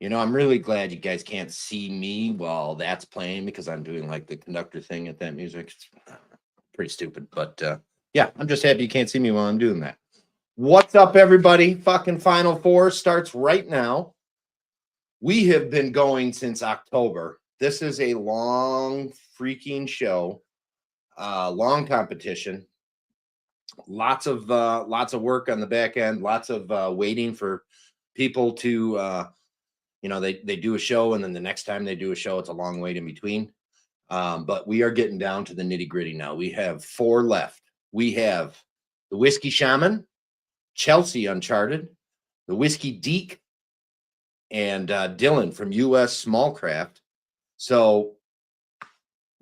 I'm really glad you guys can't see me while that's playing because I'm doing like the conductor thing at that music. It's pretty stupid, but yeah, I'm just happy you can't see me while I'm doing that. What's up, everybody? Fucking Final Four starts right now. We have been going since October. This is a long freaking show, long competition. Lots of work on the back end. Lots of waiting for people to. They do a show, and then the next time they do a show, it's a long wait in between. But we are getting down to the nitty gritty now. We have 4 left. We have the Whiskey Shaman, Chelsea Uncharted, the WhiskyDeke, and Dylan from US Smallcraft. So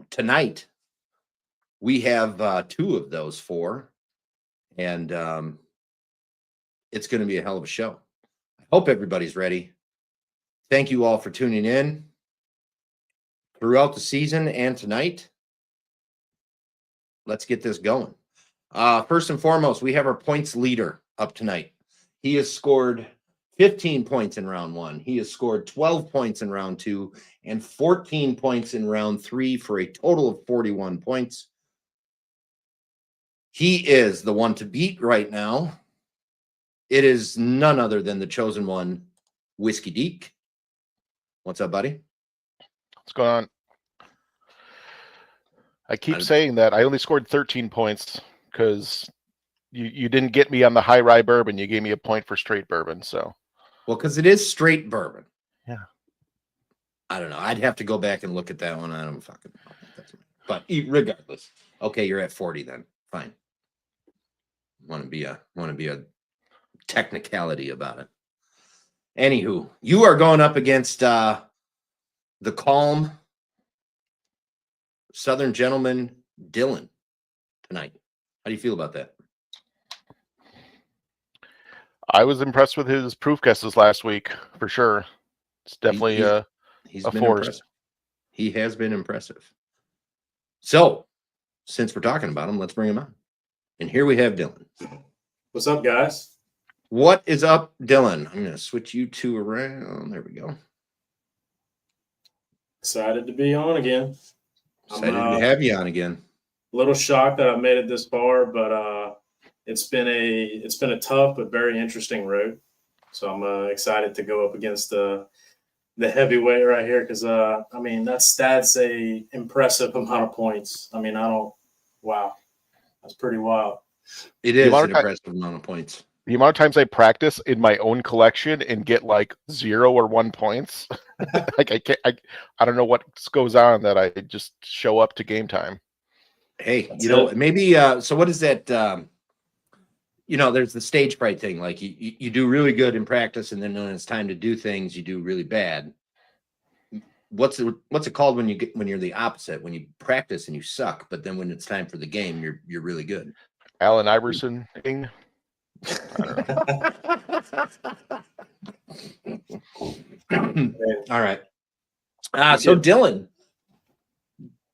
tonight we have 2 of those 4, and it's going to be a hell of a show. I hope everybody's ready. Thank you all for tuning in throughout the season and tonight. Let's get this going. First and foremost, we have our points leader up tonight. He has scored 15 points in round 1. He has scored 12 points in round 2 and 14 points in round 3 for a total of 41 points. He is the one to beat right now. It is none other than the chosen one, WhiskyDeke. What's up, buddy? What's going on? I keep saying that I only scored 13 points because you didn't get me on the high rye bourbon. You gave me a point for straight bourbon. So, well, because it is straight bourbon. Yeah. I don't know. I'd have to go back and look at that one. I don't fucking know. But regardless, okay, you're at 40 then. Fine. Want to be a technicality about it. Anywho, you are going up against the calm Southern gentleman Dylan tonight. How do you feel about that? I was impressed with his proof guesses last week for sure. It's definitely he's a been force. Impressive. He has been impressive. So, since we're talking about him, let's bring him on. And here we have Dylan. What's up, guys? What is up, Dylan? I'm going to switch you 2 around. There we go. Excited to be on again. Excited to have you on again. A little shocked that I made it this far, but it's been a tough but very interesting road. So I'm excited to go up against the heavyweight right here because that's a impressive amount of points. Wow, that's pretty wild. It is an impressive amount of points. The amount of times I practice in my own collection and get like 0 or 1 points, like I don't know what goes on that I just show up to game time. Hey, maybe. So what is that? There's the stage fright thing. Like you do really good in practice, and then when it's time to do things, you do really bad. What's it called when you're the opposite? When you practice and you suck, but then when it's time for the game, you're really good. Allen Iverson thing. All right. So Dylan,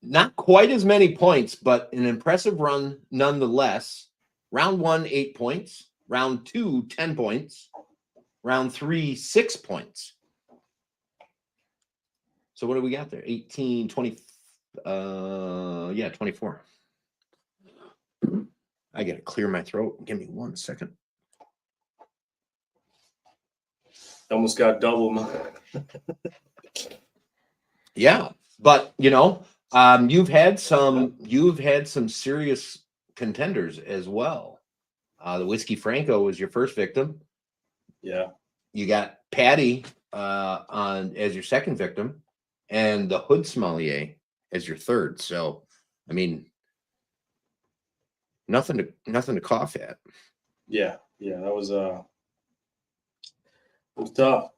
not quite as many points, but an impressive run nonetheless. Round 1, 8 points. Round 2, 10 points. Round 3, 6 points. So what do we got there? 18, 20, 24. I got to clear my throat. Give me 1 second. Almost got double. Yeah, but you've had some serious contenders as well. The Whiskey Franco was your first victim. Yeah. You got Patty as your second victim, and the Hood Sommelier as your third. So, I mean, nothing to cough at. Yeah, that was it was tough.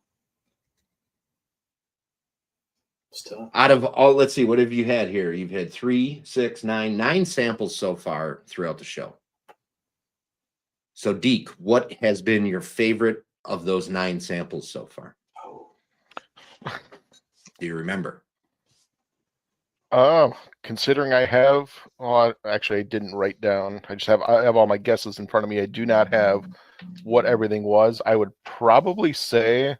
Out of all, let's see, what have you had here? You've had 3, 6, 9 samples so far throughout the show. So, Deke, what has been your favorite of those 9 samples so far? Do you remember? Considering actually I didn't write down. I have all my guesses in front of me. I do not have what everything was. I would probably say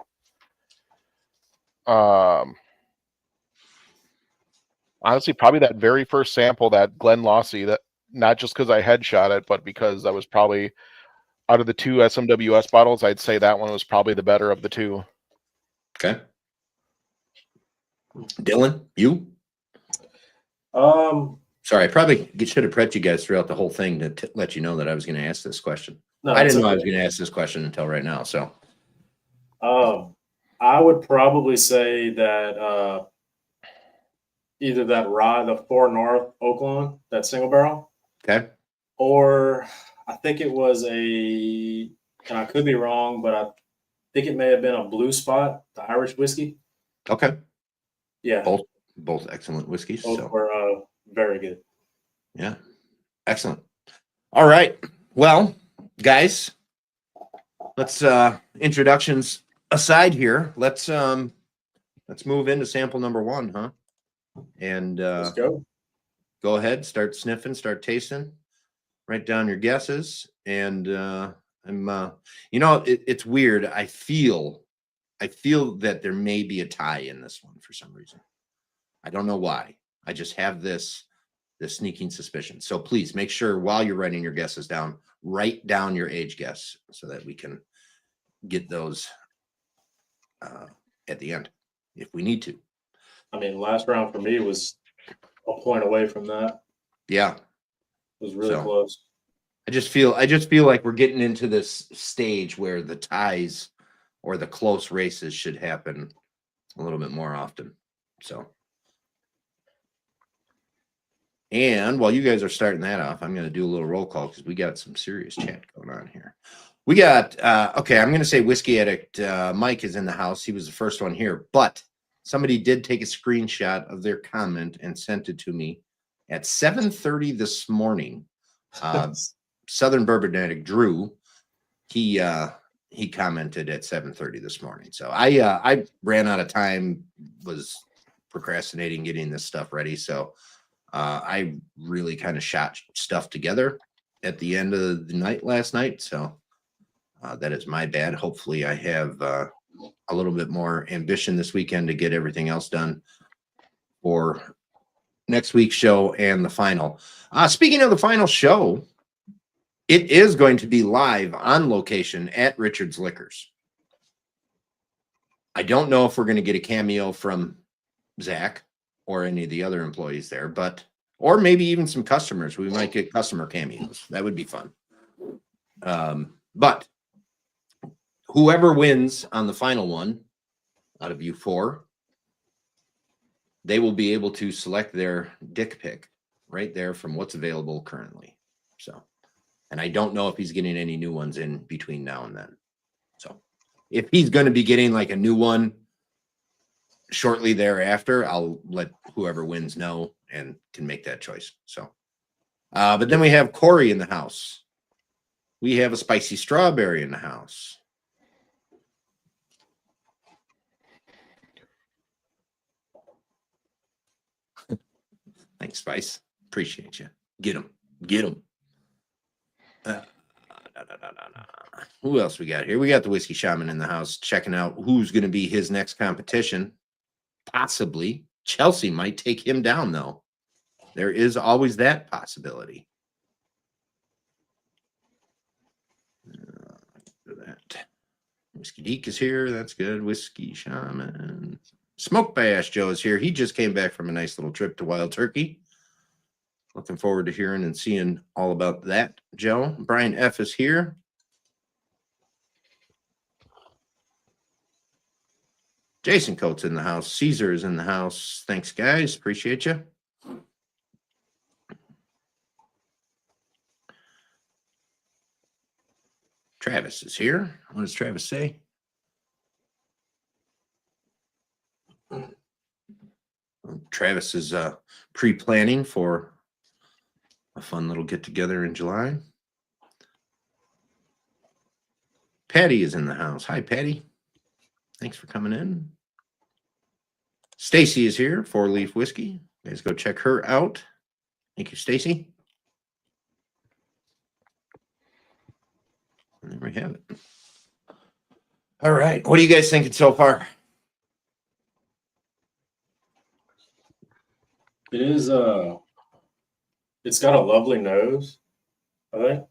Honestly, probably that very first sample, that Glen Lossy, that not just because I headshot it, but because I was probably out of the two SMWS bottles, I'd say that one was probably the better of the two. Okay. Dylan, you? Sorry, I probably should have prepped you guys throughout the whole thing to let you know that I was going to ask this question. No, I it's didn't know I okay. was going to ask this question until right now. So, I would probably say that either that rye, the 4 North Oaklawn, that single barrel, okay. or I think it was and I could be wrong, but I think it may have been a Blue Spot, the Irish whiskey. Okay. Yeah, Both excellent whiskeys. both So, were very good. yeah. Excellent. All right. Well, guys, let's introductions aside here. Let's move into sample number 1, huh? And Let's go. go ahead, start sniffing, start tasting, write down your guesses. And it's weird. I feel that there may be a tie in this one for some reason. I don't know why. I just have this sneaking suspicion. So please make sure while you're writing your guesses down, write down your age guess so that we can get those at the end if we need to. I mean, last round for me was a point away from that. Yeah. It was really close. I just feel like we're getting into this stage where the ties or the close races should happen a little bit more often. So, and while you guys are starting that off, I'm going to do a little roll call because we got some serious chat going on here. We got, okay, I'm going to say Whiskey Addict Mike is in the house. He was the first one here, but somebody did take a screenshot of their comment and sent it to me at 7:30 this morning. Southern Bourbon Addict Drew, he commented at 7:30 this morning. So I ran out of time, was procrastinating getting this stuff ready. So I really kind of shot stuff together at the end of the night last night. So that is my bad. Hopefully I have a little bit more ambition this weekend to get everything else done for next week's show and the final. Speaking of the final show, it is going to be live on location at Richard's Liquors. I don't know if we're going to get a cameo from Zach or any of the other employees there, or maybe even some customers. We might get customer cameos. That would be fun. But whoever wins on the final one out of you 4, they will be able to select their dick pick right there from what's available currently. So, and I don't know if he's getting any new ones in between now and then. So if he's going to be getting like a new one shortly thereafter, I'll let whoever wins know and can make that choice. So, but then we have Corey in the house. We have a spicy strawberry in the house. Thanks, Spice. Appreciate you. Get them. Get them. Who else we got here? We got the Whiskey Shaman in the house checking out who's going to be his next competition. Possibly. Chelsea might take him down, though. There is always that possibility. That. WhiskyDeke is here. That's good. Whiskey Shaman. Smoke Bash Joe is here. He just came back from a nice little trip to Wild Turkey. Looking forward to hearing and seeing all about that, Joe. Brian F. is here. Jason Coates in the house. Caesar is in the house. Thanks, guys. Appreciate you. Travis is here. What does Travis say? Travis is pre-planning for a fun little get-together in July. Patty is in the house. Hi, Patty. Thanks for coming in. Stacy is here, 4 Leaf Whiskey. You guys go check her out. Thank you, Stacy. And there we have it. All right. What are you guys thinking so far? It is it's got a lovely nose, I think.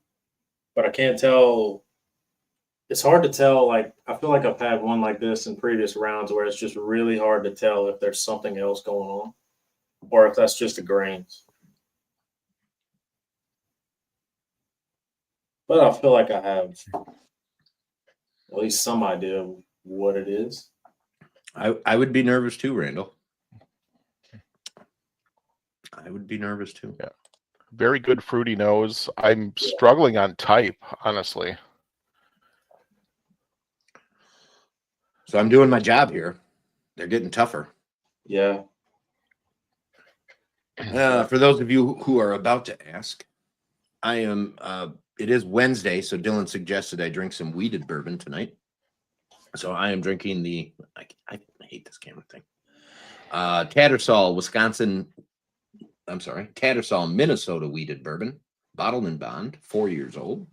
But I can't tell. It's hard to tell. Like, I feel like I've had one like this in previous rounds where it's just really hard to tell if there's something else going on or if that's just the grains. But I feel like I have at least some idea of what it is. I would be nervous too, Randall. I would be nervous too. Yeah. Very good fruity nose. I'm struggling on type, honestly. So I'm doing my job here. They're getting tougher. Yeah. For those of you who are about to ask, I am. It is Wednesday, so Dylan suggested I drink some weeded bourbon tonight. So I am drinking the. I hate this camera thing. Tattersall, Wisconsin. I'm sorry, Tattersall, Minnesota weeded bourbon, bottled in bond, 4 years old.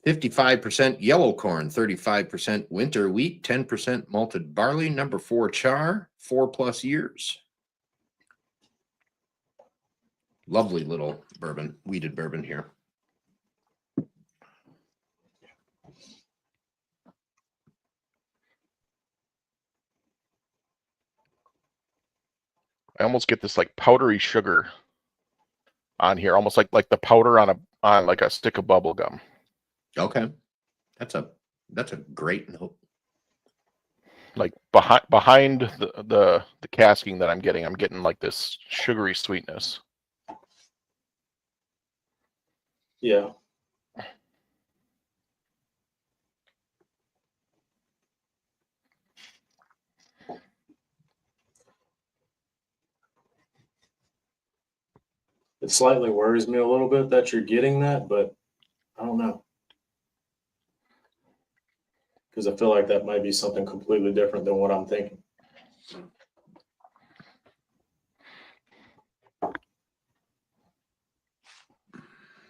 55% yellow corn, 35% winter wheat, 10% malted barley, number 4 char, 4+ years. Lovely little bourbon, weeded bourbon here. I almost get this like powdery sugar on here, almost like the powder on like a stick of bubble gum. Okay, that's a great note. Like behind the casking that I'm getting like this sugary sweetness. Yeah. It slightly worries me a little bit that you're getting that, but I don't know. Because I feel like that might be something completely different than what I'm thinking.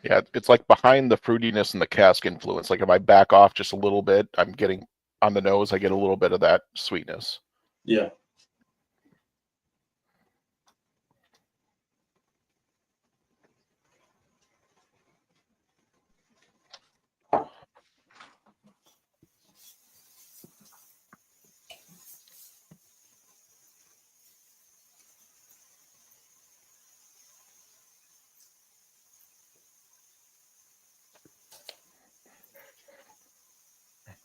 Yeah, it's like behind the fruitiness and the cask influence. Like if I back off just a little bit, I'm getting on the nose, I get a little bit of that sweetness. Yeah.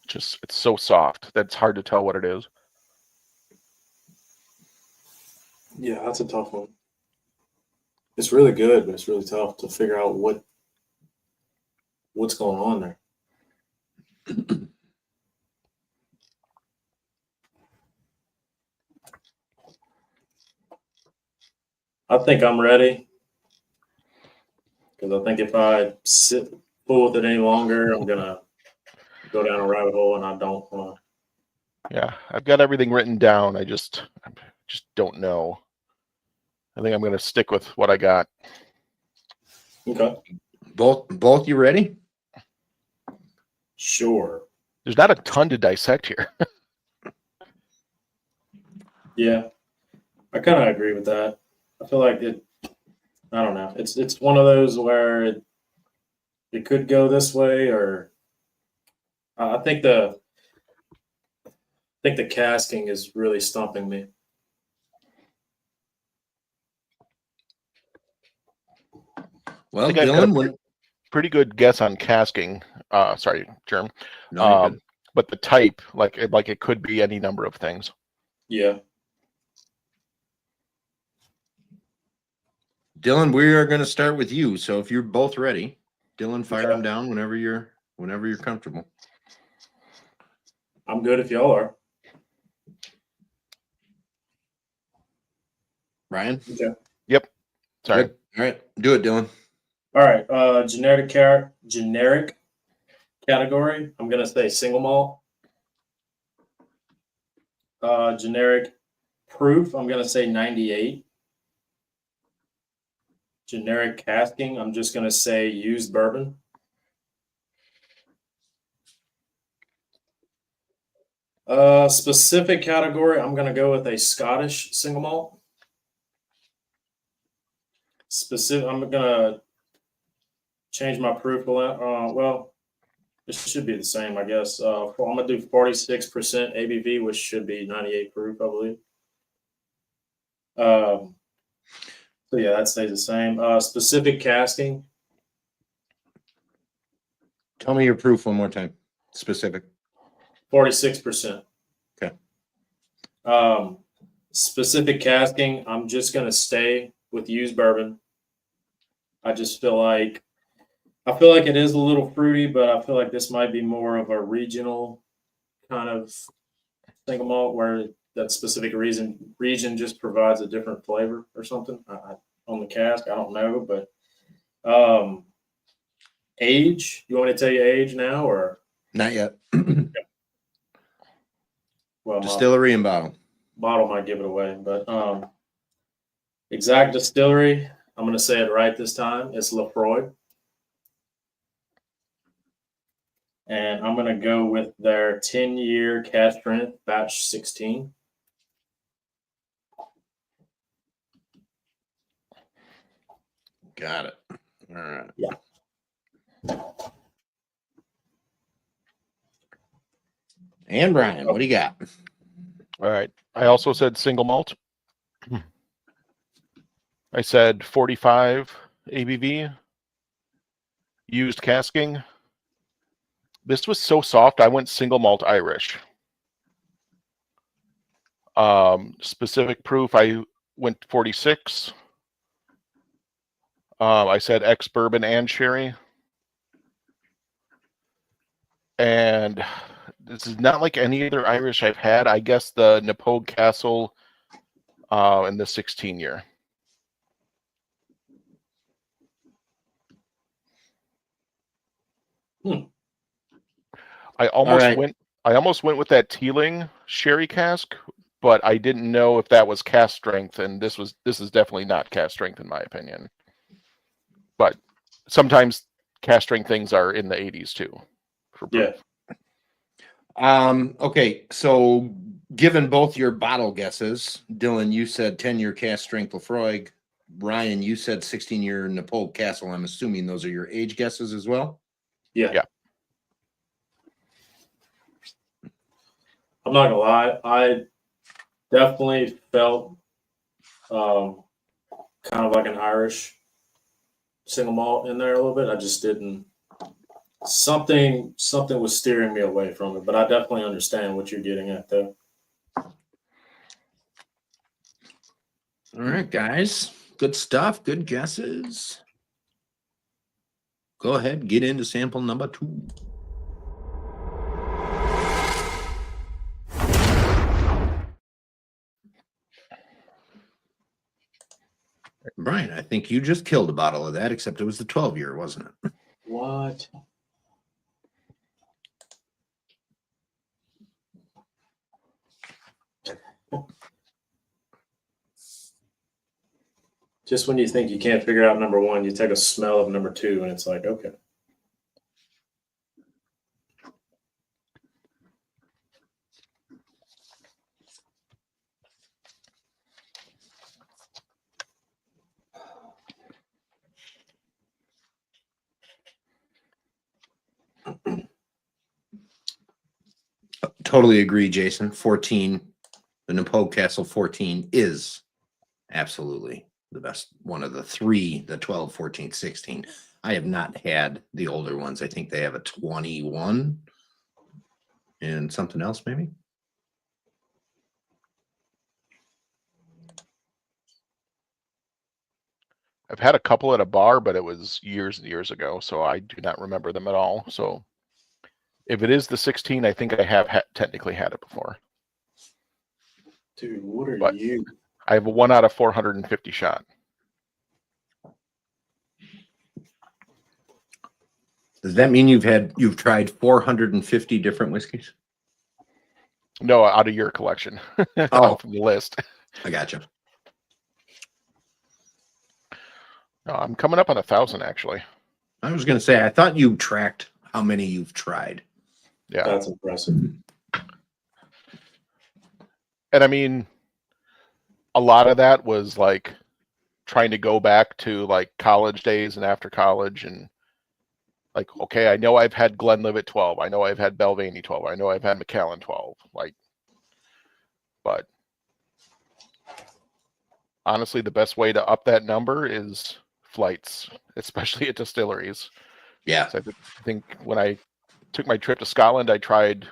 Just it's so soft that it's hard to tell what it is. Yeah, that's a tough one. It's really good, but it's really tough to figure out what's going on there. I think I'm ready. Because I think if I fool with it any longer, I'm gonna go down a rabbit hole, and I don't want to. Yeah, I've got everything written down. I just don't know. I think I'm going to stick with what I got. Okay. Both you ready? Sure. There's not a ton to dissect here. Yeah, I kind of agree with that. I feel like it. I don't know. It's one of those where it could go this way, or I think the casking is really stumping me. Well, I think I've got Dylan, a pretty good guess on casking. Sorry, Germ. no, you're good. But the type, like it could be any number of things. Yeah. Dylan, we are going to start with you. So if you're both ready, Dylan, fire Okay. them down whenever you're comfortable. I'm good if y'all are. Ryan? Okay. Yep. Sorry. Good. All right. Do it, Dylan. All right. Generic category. I'm gonna say single malt. Generic proof. I'm gonna say 98. Generic casking. I'm just gonna say used bourbon. Specific category. I'm gonna go with a Scottish single malt. specific. I'm gonna change my proof. Well, it should be the same, I guess. I'm gonna do 46% ABV, which should be 98 proof, I believe. So yeah, that stays the same. Specific casting. Tell me your proof one more time. Specific. 46%. Okay. Specific casking, I'm just gonna stay with used bourbon. I just feel like it is a little fruity, but I feel like this might be more of a regional kind of single malt where that specific region just provides a different flavor or something on the cask. I don't know, but age. You want me to tell you age now or Not yet. well, Distillery and bottle. Bottle might give it away, but exact distillery. I'm going to say it right this time. It's Lefroy. And I'm going to go with their 10-year cask strength batch 16. Got it. All right. Yeah. And Brian, what do you got? All right. I also said single malt. I said 45 ABV. Used casking. This was so soft, I went single malt Irish. Specific proof, I went 46. I said ex-bourbon and sherry. And this is not like any other Irish I've had. I guess the Napoleon Castle in the 16-year. I almost went with that Teeling sherry cask, but I didn't know if that was cask strength, and this is definitely not cask strength in my opinion. But sometimes cask strength things are in the 80s too. Yeah. Okay, so given both your bottle guesses, Dylan, you said 10-year cask strength Lefroy. Ryan, you said 16-year Napoleon Castle. I'm assuming those are your age guesses as well? Yeah. I'm not gonna lie, I definitely felt kind of like an Irish single malt in there a little bit. I just didn't. Something was steering me away from it, but I definitely understand what you're getting at there. All right, guys. Good stuff. Good guesses. Go ahead, get into sample number 2. Brian, I think you just killed a bottle of that, except it was the 12-year, wasn't it? What? Just when you think you can't figure out number 1, you take a smell of number 2, and it's like, okay. Totally agree, Jason. 14, the Napoleon Castle 14 is absolutely the best. One of the 3, the 12, 14, 16. I have not had the older ones. I think they have a 21 and something else, maybe. I've had a couple at a bar, but it was years and years ago, so I do not remember them at all. So if it is the 16, I think I have technically had it before. Dude, what are you? I have a 1 out of 450 shot. Does that mean you've tried 450 different whiskeys? No, out of your collection. Oh, from the list. I gotcha. No, I'm coming up on 1,000 actually. I was going to say, I thought you tracked how many you've tried. Yeah, That's impressive. and I mean, a lot of that was like trying to go back to like college days and after college and like, okay, I know I've had Glenlivet 12. I know I've had Belvany 12. I know I've had Macallan 12. Like, but honestly, the best way to up that number is flights, especially at distilleries. Yeah. So I think when I took my trip to Scotland, I tried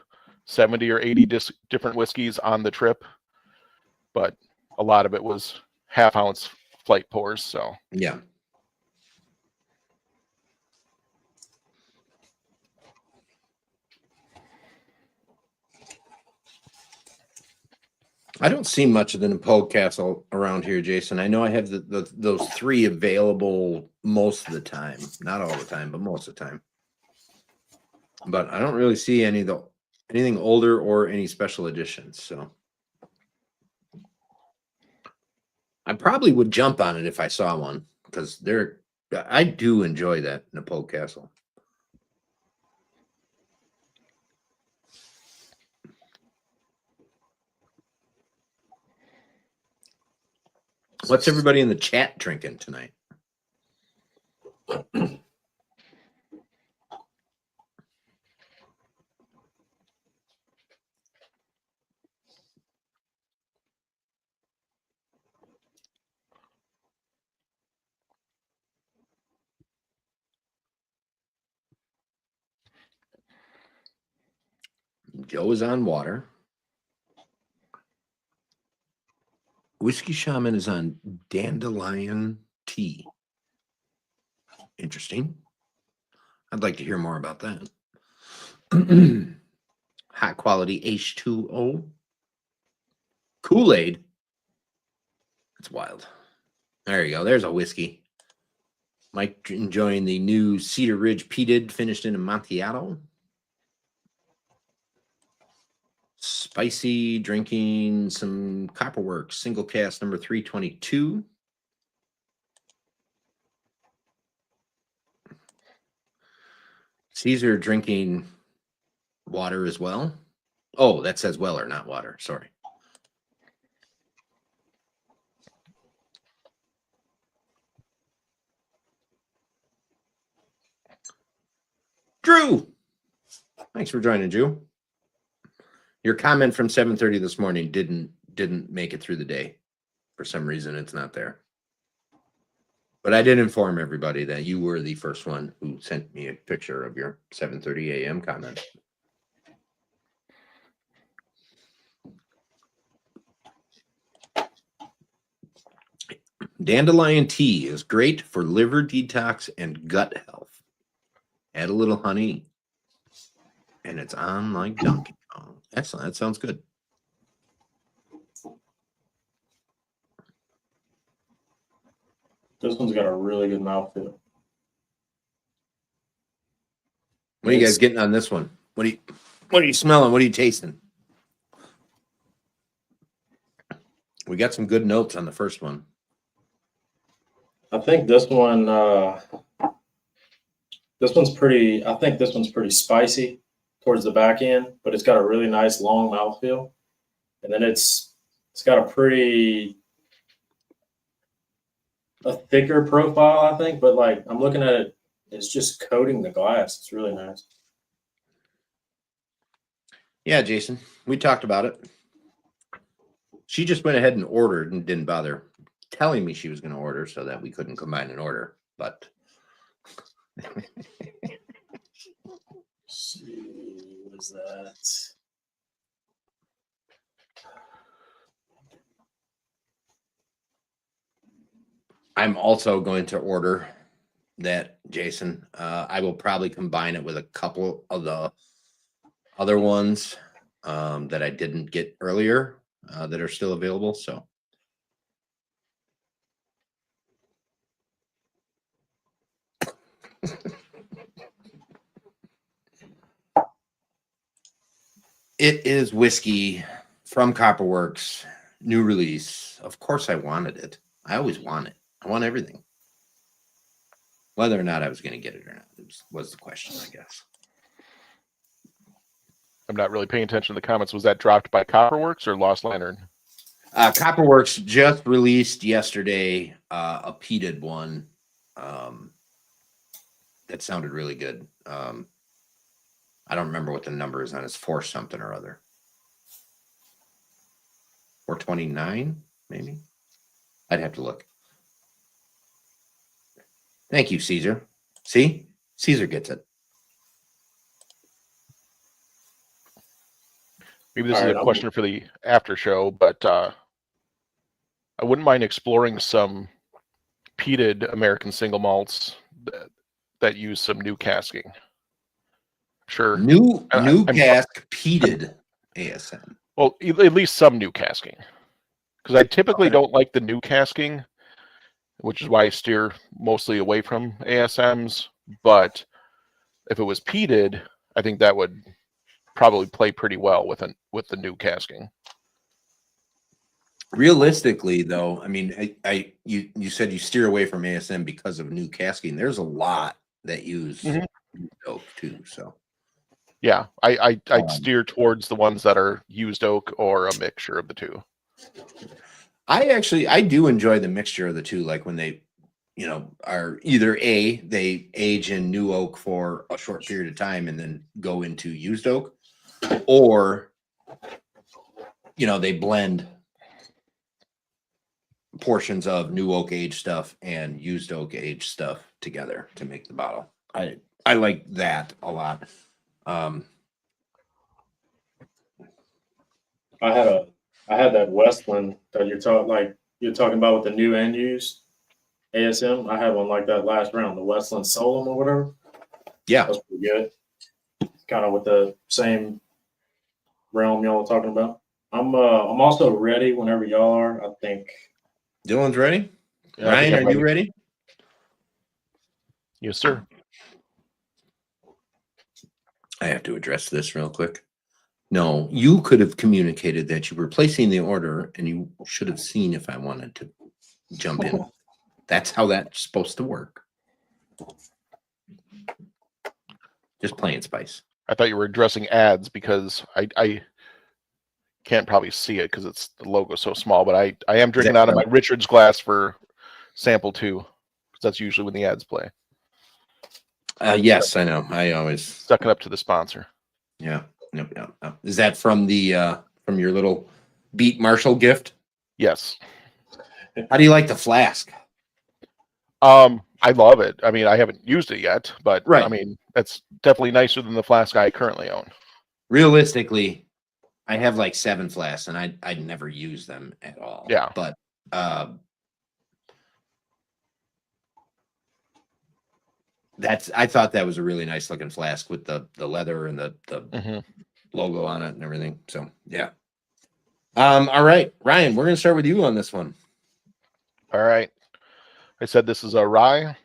70 or 80 different whiskeys on the trip, but a lot of it was half-ounce flight pours. So Yeah. I don't see much of the Nepal Castle around here, Jason. I know I have those 3 available most of the time. Not all the time, but most of the time. But I don't really see anything older or any special editions. So I probably would jump on it if I saw one because I do enjoy that Nepal Castle. What's everybody in the chat drinking tonight? Joe is on water. Whiskey Shaman is on dandelion tea. Interesting. I'd like to hear more about that. High quality H2O. Kool-Aid. That's wild. There you go. There's a whiskey. Mike enjoying the new Cedar Ridge Peated, finished in Amontillado. Spicy, drinking some Copperworks, single cast number 322. Caesar drinking water as well. Oh, that says Weller, not water. Sorry. Drew, thanks for joining, Drew. Your comment from 7:30 this morning didn't make it through the day. For some reason, it's not there. But I did inform everybody that you were the first one who sent me a picture of your 7:30 a.m. comment. Dandelion tea is great for liver detox and gut health. Add a little honey, and it's on like Donkey Kong. Excellent. That sounds good. This one's got a really good mouthfeel. What are you guys getting on this one? What are you smelling? What are you tasting? We got some good notes on the first one. I think this one, this one's pretty spicy towards the back end, but it's got a really nice long mouthfeel. And then it's got a thicker profile, I think, but like I'm looking at it, it's just coating the glass. It's really nice. Yeah, Jason, we talked about it. She just went ahead and ordered and didn't bother telling me she was going to order so that we couldn't combine an order. But see, what is that? I'm also going to order that, Jason. I will probably combine it with a couple of the other ones that I didn't get earlier that are still available. So it is whiskey from Copperworks, new release. Of course I wanted it. I always want it. I want everything. Whether or not I was going to get it or not was the question, I guess. I'm not really paying attention to the comments. Was that dropped by Copperworks or Lost Lantern? Copperworks just released yesterday a peated one that sounded really good. I don't remember what the number is on. It's 4 something or other. 429, maybe. I'd have to look. Thank you, Caesar. See, Caesar gets it. Maybe this is a question for the after show, but I wouldn't mind exploring some peated American single malts that use some new casking. Sure. New cask peated ASM. Well, at least some new casking. Because I typically don't like the new casking, which is why I steer mostly away from ASMs. But if it was peated, I think that would probably play pretty well with the new casking. Realistically, though, I mean, you said you steer away from ASM because of new casking. There's a lot that use oak too. So yeah, I'd steer towards the ones that are used oak or a mixture of the two. I do enjoy the mixture of the two, like when they, are either they age in new oak for a short period of time and then go into used oak, or they blend portions of new oak age stuff and used oak age stuff together to make the bottle. I like that a lot. I had that Westland that you're talking about with the new and used ASM. I had one like that last round, the Westland Solom or whatever. Yeah, that's pretty good. Kind of with the same realm y'all are talking about. I'm also ready whenever y'all are. I think Dylan's ready. Yeah, Ryan, are you ready? Yes, sir. I have to address this real quick. No, you could have communicated that you were placing the order and you should have seen if I wanted to jump in. That's how that's supposed to work. Just plain Spice. I thought you were addressing ads because I can't probably see it because it's the logo so small, but I am drinking out of my Richards glass for sample 2 because that's usually when the ads play. Yes, I know. I always suck it up to the sponsor. Yeah. Yep. Is that from the from your little Beat Marshall gift? Yes. How do you like the flask? I love it. I mean, I haven't used it yet, but right. I mean, that's definitely nicer than the flask I currently own. Realistically, I have like 7 flasks and I never use them at all. Yeah. But I thought that was a really nice looking flask with the leather and the logo on it and everything. So yeah. All right, Ryan, we're gonna start with you on this one. All right. I said this is a rye.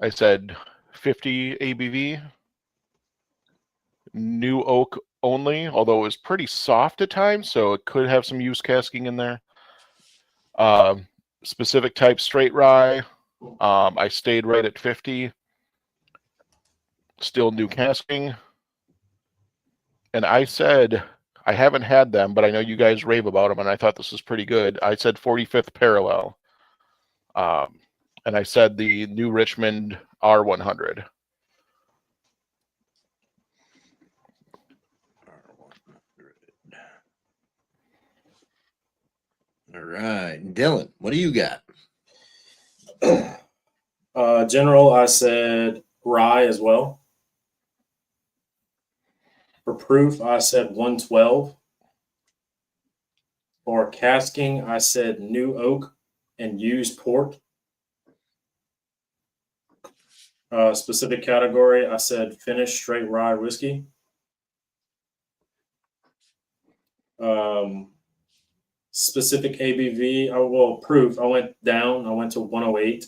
I said 50 ABV. New oak only, although it was pretty soft at times, so it could have some used casking in there. Specific type straight rye. I stayed right at 50. Still new casking. And I said, I haven't had them, but I know you guys rave about them, and I thought this was pretty good. I said 45th parallel. And I said the New Richmond R100. All right, Dylan, what do you got? General, I said rye as well. For proof, I said 112. For casking, I said new oak and used port. Specific category, I said finished straight rye whiskey. Specific ABV, proof, I went down. I went to 108.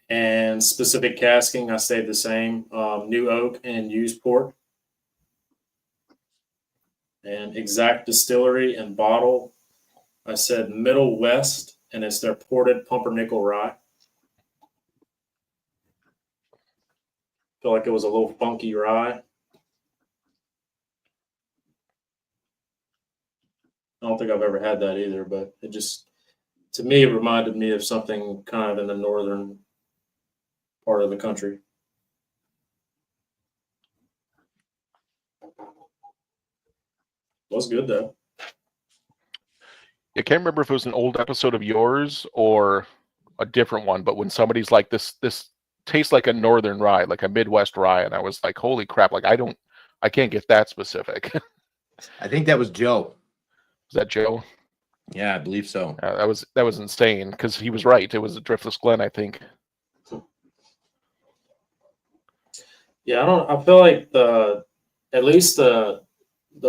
And specific casking, I stayed the same. New oak and used port. And exact distillery and bottle, I said Middle West, and it's their ported pumpernickel rye. Feel like it was a little funky rye. I don't think I've ever had that either, but it just, to me, it reminded me of something kind of in the northern part of the country. Was good though. I can't remember if it was an old episode of yours or a different one, but when somebody's like, this tastes like a northern rye, like a Midwest rye, and I was like, holy crap, like I can't get that specific. I think that was Joe. Was that Joe? Yeah, I believe so. That was insane because he was right. It was a Driftless Glen, I think. Yeah, I feel like at least the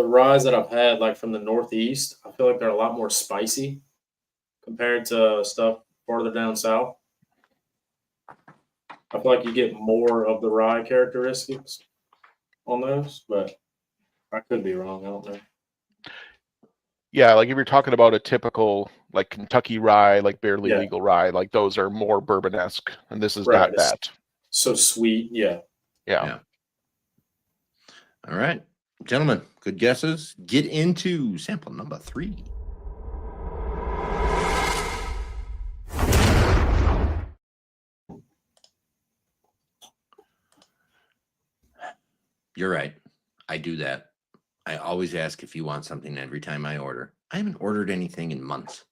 ryes that I've had, like from the Northeast, I feel like they're a lot more spicy compared to stuff farther down south. I feel like you get more of the rye characteristics on those, but I could be wrong. I don't know. Yeah, like if you're talking about a typical like Kentucky rye, like barely Yeah. legal rye, like those are more bourbon-esque, and this is Right, not it's- that. So sweet, yeah. Yeah. All right, gentlemen, good guesses. Get into sample number 3. You're right. I do that. I always ask if you want something every time I order. I haven't ordered anything in months.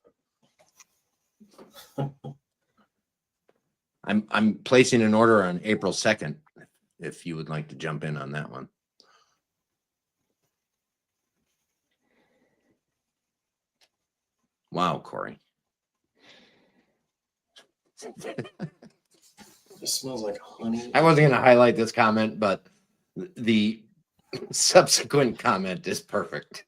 I'm placing an order on April 2nd, if you would like to jump in on that one. Wow, Corey. It smells like honey. I wasn't going to highlight this comment, but the subsequent comment is perfect.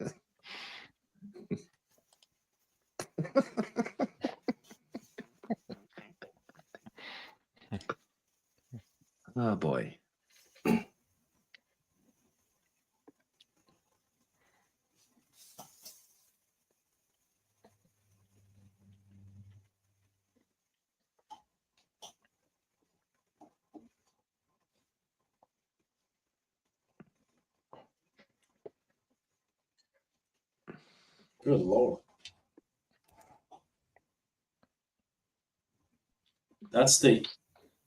Oh boy. Good Lord. That's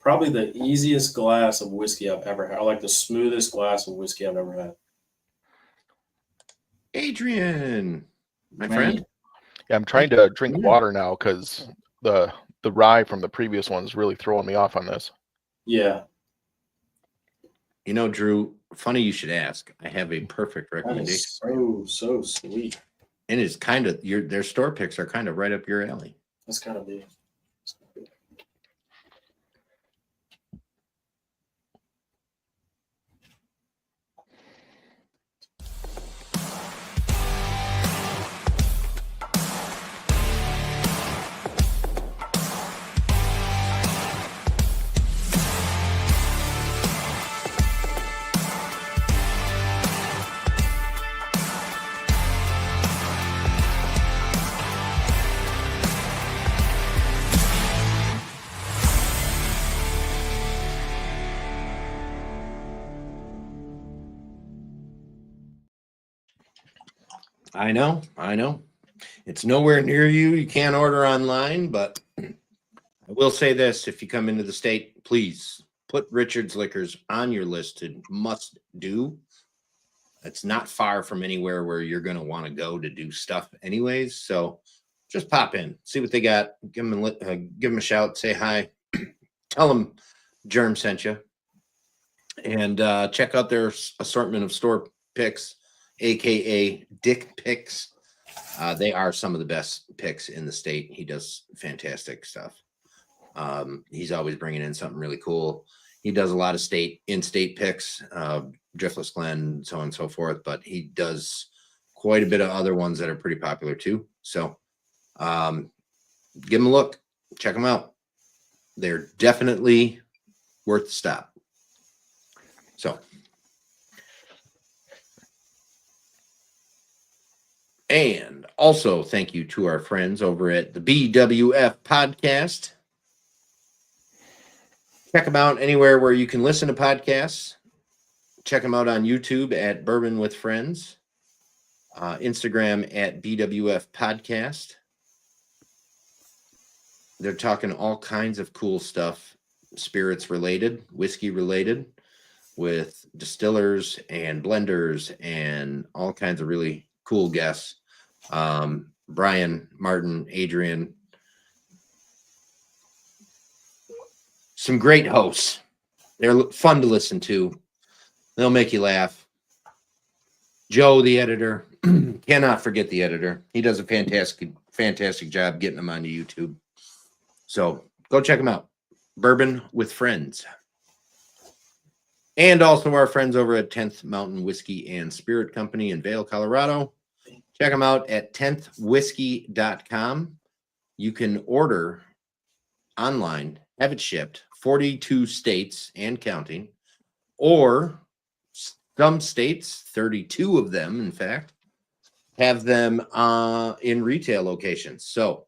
probably the easiest glass of whiskey I've ever had. Like the smoothest glass of whiskey I've ever had. Adrian, my Man. friend. Yeah, I'm trying to drink Yeah. water now because the rye from the previous one is really throwing me off on this. Yeah. You know, Drew, funny you should ask. I have a perfect That recommendation. is so sweet. And it's kind of their store picks are kind of right up your alley. That's kind of big. I know. It's nowhere near you. You can't order online, but I will say this: if you come into the state, please put Richard's Liquors on your list to must do. It's not far from anywhere where you're going to want to go to do stuff anyways. So just pop in, see what they got, give them a shout, say hi, tell them Germ sent you, and check out their assortment of store picks, aka Dick Picks. They are some of the best picks in the state. He does fantastic stuff. He's always bringing in something really cool. He does a lot of in-state picks, Driftless Glen, so on and so forth, but he does quite a bit of other ones that are pretty popular too. So give them a look, check them out. They're definitely worth the stop. So, and also thank you to our friends over at the BWF podcast. Check them out anywhere where you can listen to podcasts. Check them out on YouTube at Bourbon with Friends. Instagram at BWF Podcast. They're talking all kinds of cool stuff, spirits related, whiskey related, with distillers and blenders and all kinds of really cool guests. Brian, Martin, Adrian, some great hosts. They're fun to listen to. They'll make you laugh. Joe, the editor, cannot forget the editor. He does a fantastic job getting them onto YouTube. So go check them out. Bourbon with Friends. And also our friends over at 10th Mountain Whiskey and Spirit Company in Vail, Colorado. Check them out at 10thwhiskey.com. You can order online, have it shipped, 42 states and counting, or some states, 32 of them, in fact, have them in retail locations. So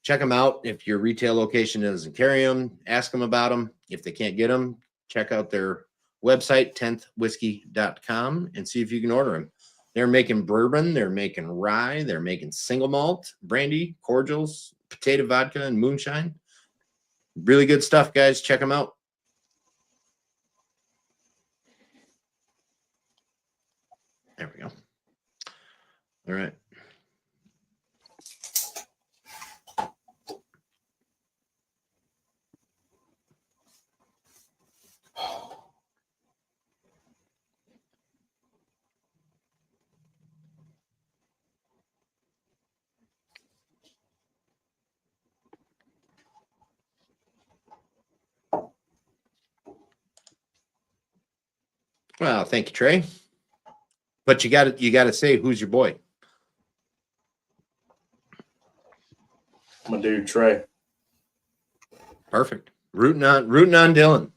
check them out. If your retail location doesn't carry them, ask them about them. If they can't get them, check out their website, 10thwhiskey.com, and see if you can order them. They're making bourbon, they're making rye, they're making single malt, brandy, cordials, potato vodka, and moonshine. Really good stuff, guys. Check them out. There we go. All right. Well, thank you, Trey. But you got to say who's your boy. My dude Trey. Perfect. Rooting on Dylan.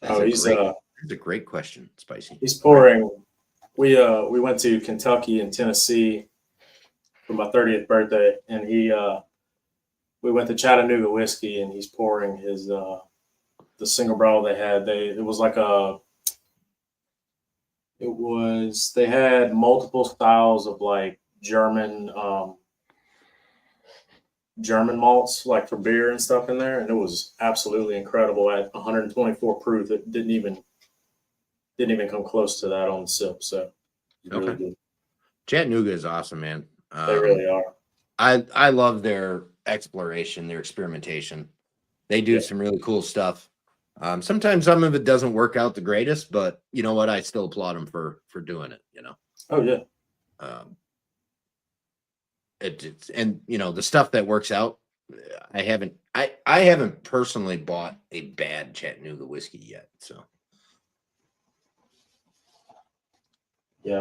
That's a great question, Spicy. He's pouring. We went to Kentucky and Tennessee for my 30th birthday, and we went to Chattanooga Whiskey, and he's pouring his the single barrel they had. They had multiple styles of like German malts, like for beer and stuff in there, and it was absolutely incredible at 124 proof. It didn't even come close to that on the sip. So really good. Chattanooga is awesome, man. They really are. I love their exploration, their experimentation. They do some really cool stuff. Sometimes some of it doesn't work out the greatest, but you know what? I still applaud them for doing it. You know. Oh yeah. It's and you know the stuff that works out. I haven't personally bought a bad Chattanooga whiskey yet. So yeah,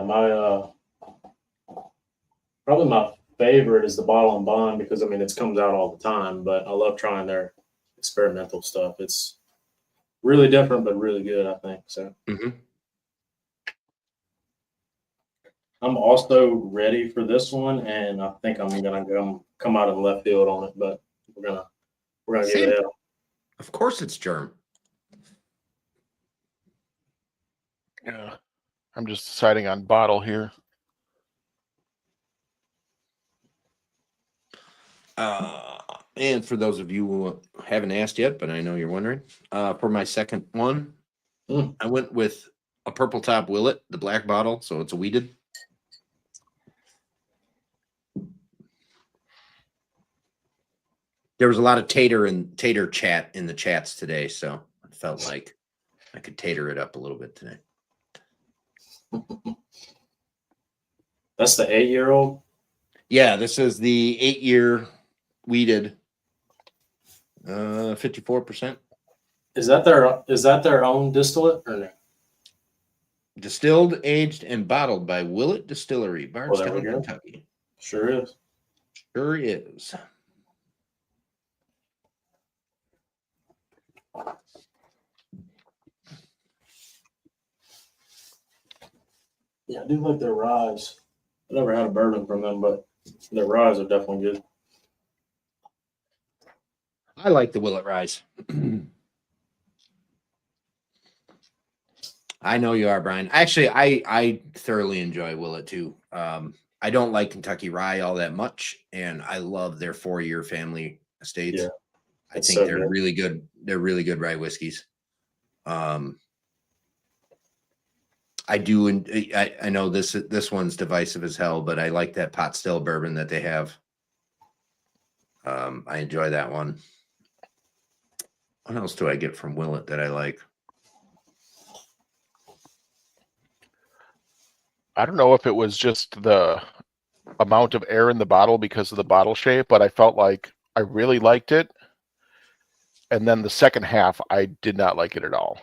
probably my favorite is the Bottle and Bond because I mean it comes out all the time, but I love trying their experimental stuff. It's really different, but really good, I think. So I'm also ready for this one, and I think I'm gonna come out of left field on it, but we're gonna give it out. Of course, it's germ. Yeah, I'm just deciding on bottle here. And for those of you who haven't asked yet, but I know you're wondering, for my second one, I went with a Purple Top Willet, the black bottle, so it's a wheated. There was a lot of tater chat in the chats today, so I felt like I could tater it up a little bit today. That's the 8-year-old? Yeah, this is the 8-year wheated, 54%. Is that their own distillate or no? Distilled, aged, and bottled by Willet Distillery, Bardstown, Kentucky. Sure is. Sure is. Yeah, I do like their ryes. I never had a bourbon from them, but their ryes are definitely good. I like the Willet Rise. I know you are, Brian. Actually, I thoroughly enjoy Willet too. I don't like Kentucky Rye all that much, and I love their 4-year family estates. Yeah, I it's think so they're good. really good. They're really good rye whiskeys. I do, and I know this one's divisive as hell, but I like that pot still bourbon that they have. I enjoy that one. What else do I get from Willet that I like? I don't know if it was just the amount of air in the bottle because of the bottle shape, but I felt like I really liked it. And then the second half, I did not like it at all.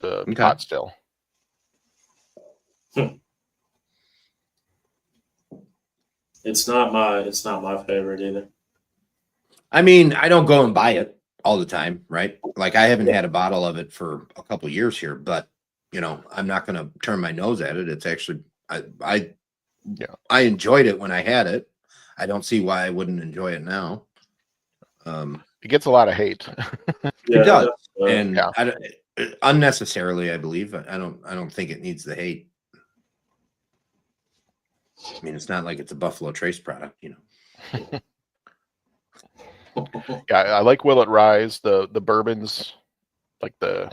The Okay. pot still. It's not my favorite either. I mean, I don't go and buy it all the time, right? Like I haven't had a bottle of it for a couple years here, but you know, I'm not going to turn my nose at it. It's actually, I enjoyed it when I had it. I don't see why I wouldn't enjoy it now. It gets a lot of hate. It does, and yeah. unnecessarily, I believe. I don't think it needs the hate. I mean, it's not like it's a Buffalo Trace product, you know. Yeah, I like Willet Ryes, the bourbons, like the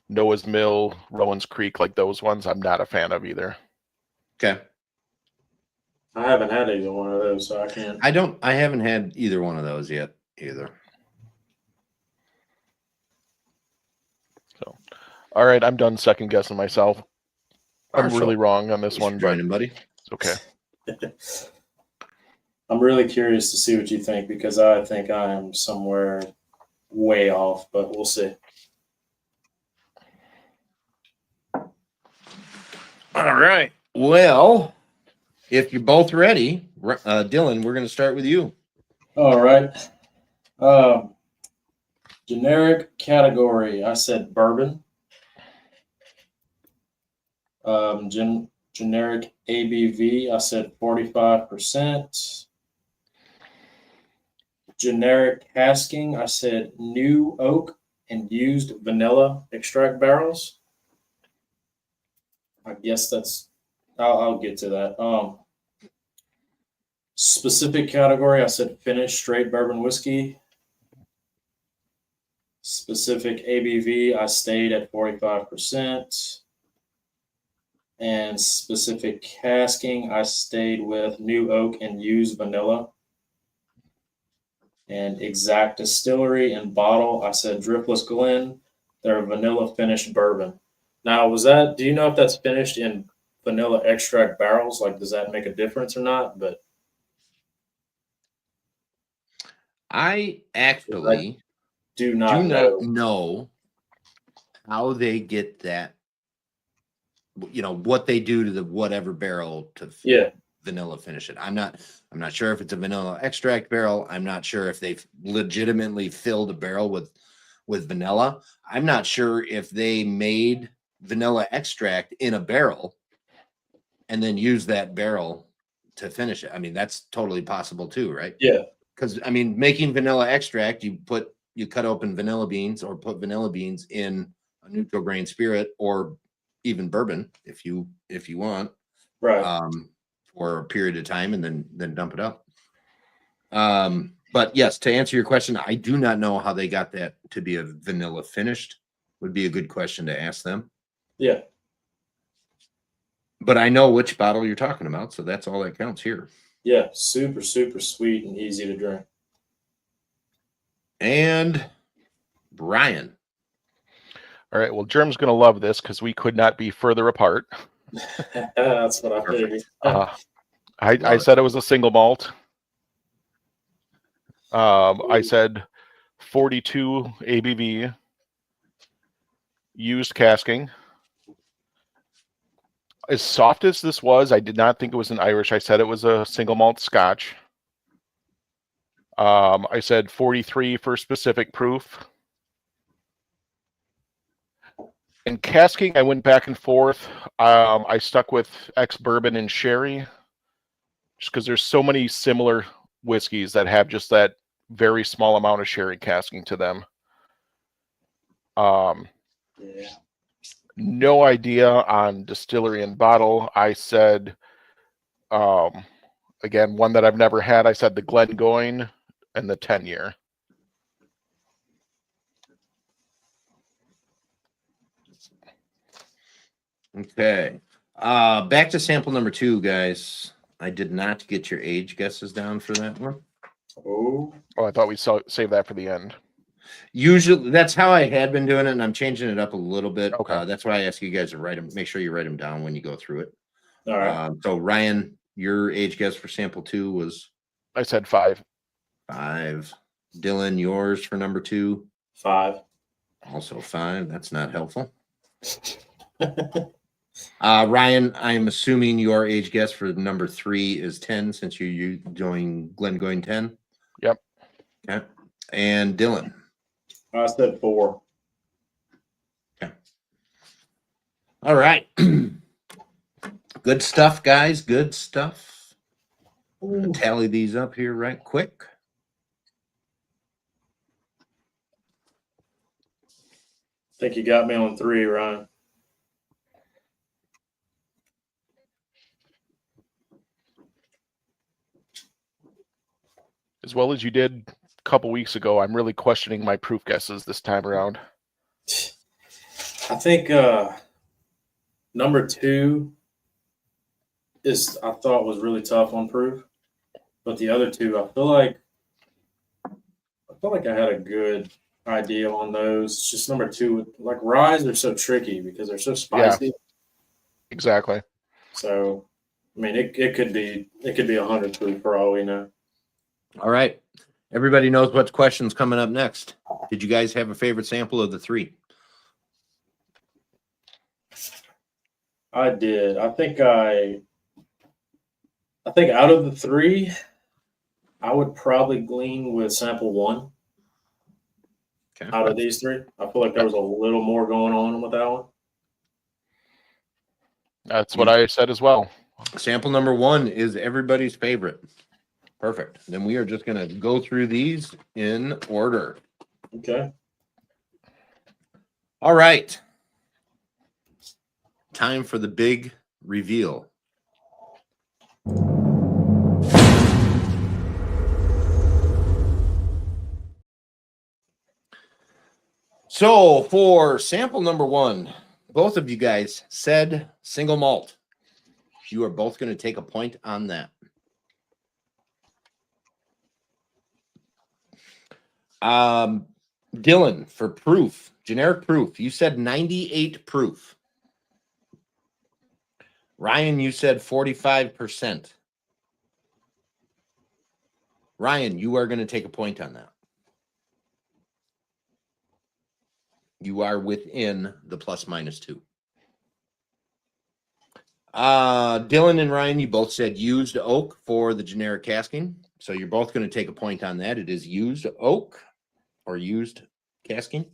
Noah's Mill, Rowan's Creek, like those ones. I'm not a fan of either. Okay. I haven't had either one of those, so I can't. I haven't had either one of those yet either. So, all right, I'm done second guessing myself. I'm Marshall, really wrong on this thanks for one, joining, buddy. It's okay. I'm really curious to see what you think because I think I am somewhere way off, but we'll see. All right. Well, if you're both ready, Dylan, we're going to start with you. All right. Generic category. I said bourbon. Generic ABV. I said 45%. Generic casking. I said new oak and used vanilla extract barrels. I guess that's. I'll get to that. Specific category. I said finished straight bourbon whiskey. Specific ABV. I stayed at 45%. And specific casking, I stayed with new oak and used vanilla. And exact distillery and bottle, I said Driftless Glen. They're vanilla finished bourbon. Now, do you know if that's finished in vanilla extract barrels? Like, does that make a difference or not? But I actually do not know how they get that, you know, what they do to the whatever barrel to vanilla finish it. I'm not sure if it's a vanilla extract barrel. I'm not sure if they've legitimately filled a barrel with vanilla. I'm not sure if they made vanilla extract in a barrel and then use that barrel to finish it. I mean, that's totally possible too, right? Yeah. Because I mean, making vanilla extract, you cut open vanilla beans or put vanilla beans in a neutral grain spirit or even bourbon if you want, right? For a period of time and then dump it up. But yes, to answer your question, I do not know how they got that to be a vanilla finished. Would be a good question to ask them. Yeah. But I know which bottle you're talking about, so that's all that counts here. Yeah, super, super sweet and easy to drink. And Brian. All right, well, Germ's going to love this because we could not be further apart. That's what I figured. I said it was a single malt. I said 42 ABV, used casking. As soft as this was, I did not think it was an Irish. I said it was a single malt Scotch. I said 43 for specific proof. In casking, I went back and forth. I stuck with ex-bourbon and sherry just because there's so many similar whiskeys that have just that very small amount of sherry casking to them. Yeah. No idea on distillery and bottle. I said, again, one that I've never had. I said the Glengoyne and the 10-year. Okay. Back to sample number 2, guys. I did not get your age guesses down for that one. Oh, I thought we saved that for the end. Usually, that's how I had been doing it, and I'm changing it up a little bit. Okay. That's why I ask you guys to write them. Make sure you write them down when you go through it. all right. So Ryan, your age guess for sample 2 was I said 5. 5. Dylan, yours for number 2, 5. also 5. That's not helpful. Ryan, I'm assuming your age guess for number 3 is 10, since you're doing Glengoyne 10. Yep. Okay. And Dylan. I said 4. Okay. All right. Good stuff, guys. Good stuff. I'm gonna tally these up here right quick. I think you got me on 3, Ryan. As well as you did a couple weeks ago, I'm really questioning my proof guesses this time around. I think number 2 I thought was really tough on proof, but the other 2, I feel like I had a good idea on those. It's just number 2, like ryes are so tricky because they're so spicy. Yeah, exactly. So, I mean, it could be 100 proof for all we know. All right. Everybody knows what question's coming up next. Did you guys have a favorite sample of the 3? I did. I think out of the 3, I would probably glean with sample 1. Okay. Out of these 3, I feel like there was a little more going on with that one. That's what I said as well. Sample number 1 is everybody's favorite. Perfect. Then we are just going to go through these in order. Okay. All right. Time for the big reveal. So for sample number 1, both of you guys said single malt. You are both going to take a point on that. Dylan, for proof, generic proof, you said 98 proof. Ryan, you said 45%. Ryan, you are going to take a point on that. You are within the ±2. Dylan and Ryan, you both said used oak for the generic casking. So you're both going to take a point on that. It is used oak or used casking.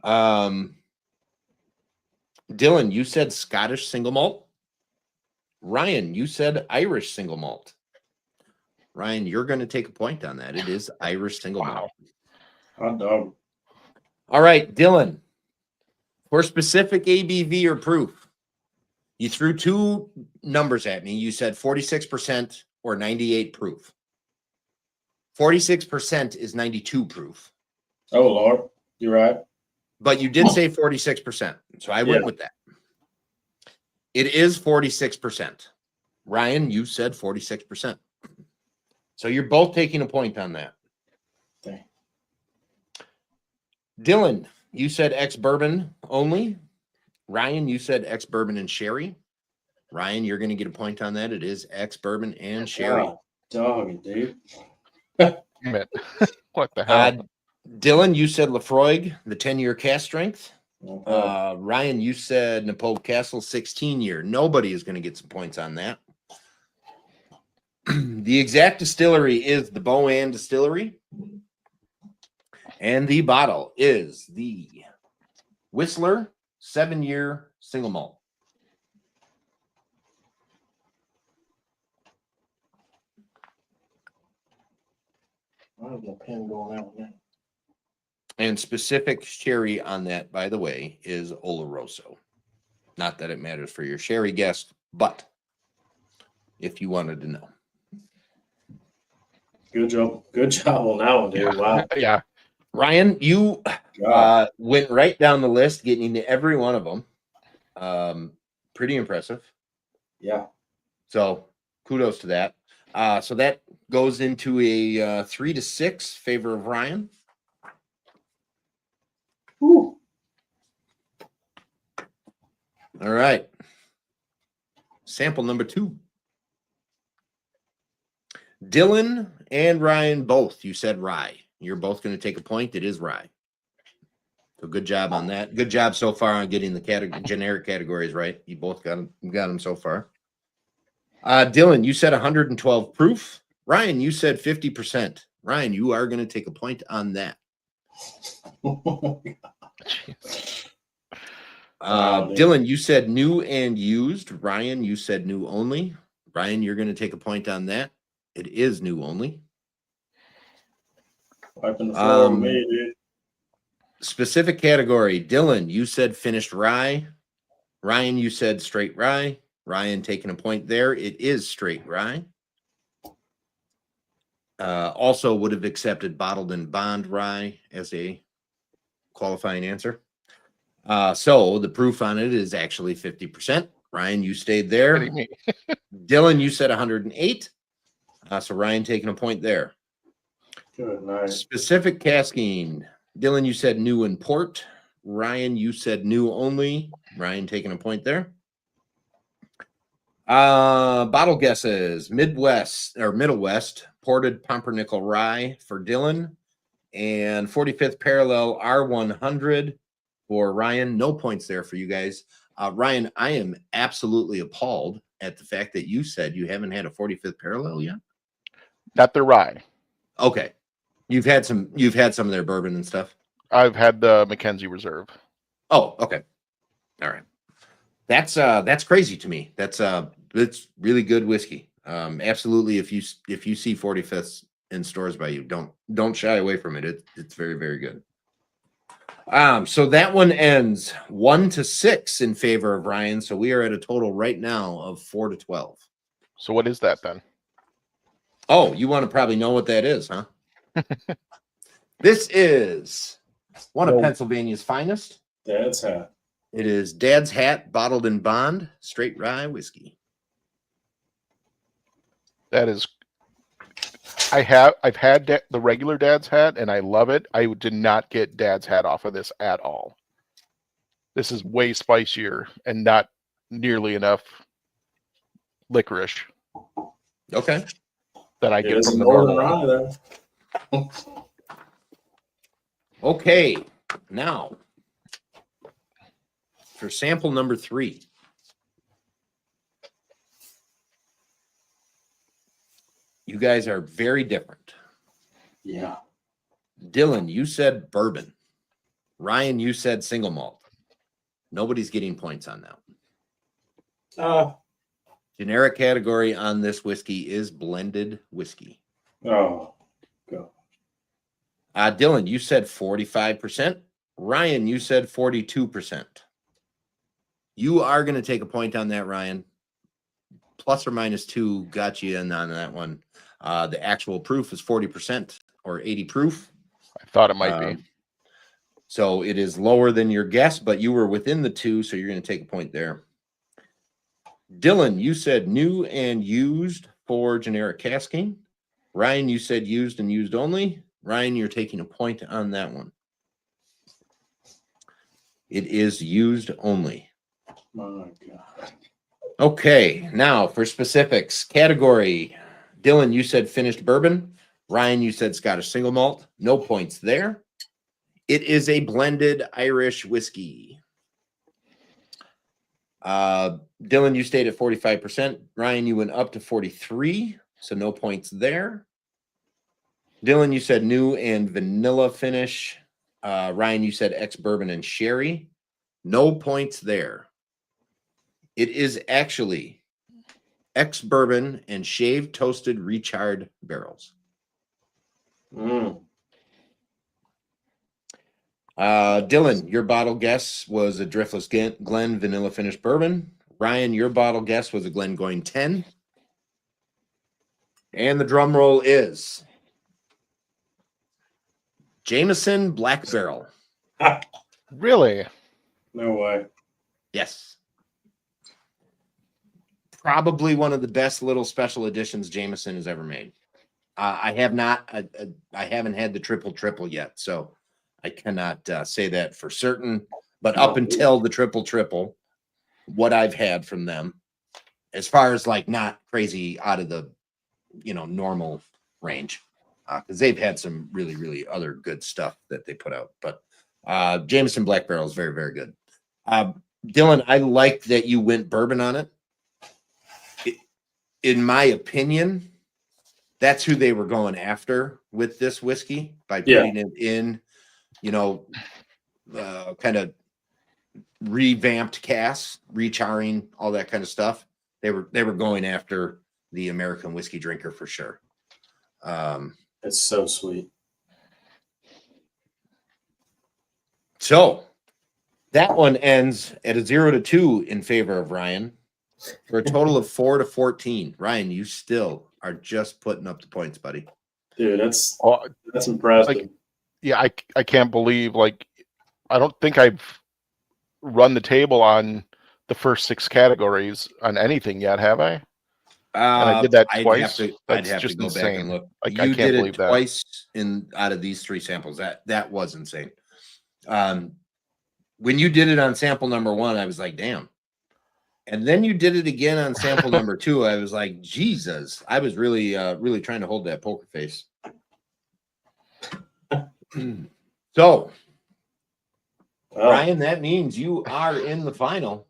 Dylan, you said Scottish single malt. Ryan, you said Irish single malt. Ryan, you're going to take a point on that. It is Irish single malt. Hot dog. All right, Dylan, for specific ABV or proof, you threw 2 numbers at me. You said 46% or 98 proof. 46% is 92 proof. Oh, Lord. You're right. But you did say 46%. So I went with that. It is 46%. Ryan, you said 46%. So you're both taking a point on that. Okay. Dylan, you said ex-bourbon only. Ryan, you said ex-bourbon and sherry. Ryan, you're going to get a point on that. It is ex-bourbon and sherry. Wow. Dog, dude. Damn it. What the hell? Dylan, you said Lafroig, the 10-year cast strength. Okay. Ryan, you said Napoleon Castle 16-year. Nobody is going to get some points on that. The exact distillery is the Boan Distillery. And the bottle is the Whistler 7-year single malt. I have no pen going out now. And specific sherry on that, by the way, is Oloroso. Not that it matters for your sherry guest, but if you wanted to know. Good job. Good job on that one, dude. Yeah. Wow. Yeah. Ryan, you God. went right down the list, getting into every one of them. Pretty impressive. Yeah. So kudos to that. So that goes into a 3-6 favor of Ryan. Whew. All right. Sample number 2. Dylan and Ryan both. You said rye. You're both going to take a point. It is rye. So good job on that. Good job so far on getting the generic categories right. You both got them so far. Dylan, you said 112 proof. Ryan, you said 50%. Ryan, you are going to take a point on that. Dylan, you said new and used. Ryan, you said new only. Ryan, you're going to take a point on that. It is new only. Wiping the floor with me, dude. Specific category. Dylan, you said finished rye. Ryan, you said straight rye. Ryan taking a point there. It is straight rye. Also would have accepted bottled and bond rye as a qualifying answer. So the proof on it is actually 50%. Ryan, you stayed there. Dylan, you said 108. So Ryan taking a point there. Good night. Specific casking. Dylan, you said new and port. Ryan, you said new only. Ryan taking a point there. Bottle guesses. Midwest or Middle West ported pumpernickel rye for Dylan, and 45th parallel R100 for Ryan. No points there for you guys. Ryan, I am absolutely appalled at the fact that you said you haven't had a 45th parallel yet. Not the rye. Okay. You've had some of their bourbon and stuff. I've had the Mackenzie Reserve. Oh, okay. All right. That's crazy to me. It's really good whiskey. Absolutely. If you see 45ths in stores by you, don't shy away from it. It's very, very good. So that one ends 1-6 in favor of Ryan. So we are at a total right now of 4-12. So what is that then? Oh, you want to probably know what that is, huh? This is one of Pennsylvania's finest. Dad's Hat. It is Dad's Hat, bottled in bond, straight rye whiskey. That is, I've had the regular Dad's Hat and I love it. I did not get Dad's Hat off of this at all. This is way spicier and not nearly enough licorice. Okay. That I get from the normal rye. Okay, now for sample number 3. You guys are very different. Yeah. Dylan, you said bourbon. Ryan, you said single malt. Nobody's getting points on that. Generic category on this whiskey is blended whiskey. Oh, go. Dylan, you said 45%. Ryan, you said 42%. You are going to take a point on that, Ryan. Plus or minus 2 got you in on that one. The actual proof is 40% or 80 proof. I thought it might be. So it is lower than your guess, but you were within the 2, so you're going to take a point there. Dylan, you said new and used for generic casking. Ryan, you said used and used only. Ryan, you're taking a point on that one. It is used only. My God. Okay, now for specifics. Category. Dylan, you said finished bourbon. Ryan, you said Scottish single malt. No points there. It is a blended Irish whiskey. Dylan, you stayed at 45%. Ryan, you went up to 43, so no points there. Dylan, you said new and vanilla finish. Ryan, you said ex-bourbon and sherry. No points there. It is actually ex-bourbon and shaved, toasted, recharred barrels. Dylan, your bottle guess was a Driftless Glen vanilla finished bourbon. Ryan, your bottle guess was a Glengoyne 10. And the drum roll is Jameson Black Barrel. Really? No way. Yes. Probably one of the best little special editions Jameson has ever made. I haven't had the triple yet, so I cannot say that for certain. But up until the triple, what I've had from them, as far as like not crazy out of the normal range, because they've had some really other good stuff that they put out. But Jameson Black Barrel is very, very good. Dylan, I like that you went bourbon on it. In my opinion, that's who they were going after with this whiskey by putting it in, kind of revamped casks, recharring, all that kind of stuff. They were going after the American whiskey drinker for sure. It's so sweet. So that one ends at a 0-2 in favor of Ryan for a total of 4-14. Ryan, you still are just putting up the points, buddy. Dude, that's impressive. I can't believe, I don't think I've run the table on the first 6 categories on anything yet, have I? And I did that twice. I'd have to go back and look. I can't believe that. Twice out of these 3 samples. That was insane. When you did it on sample number 1, I was like, damn. And then you did it again on sample number 2. I was like, Jesus. I was really trying to hold that poker face. So, Ryan, that means you are in the final.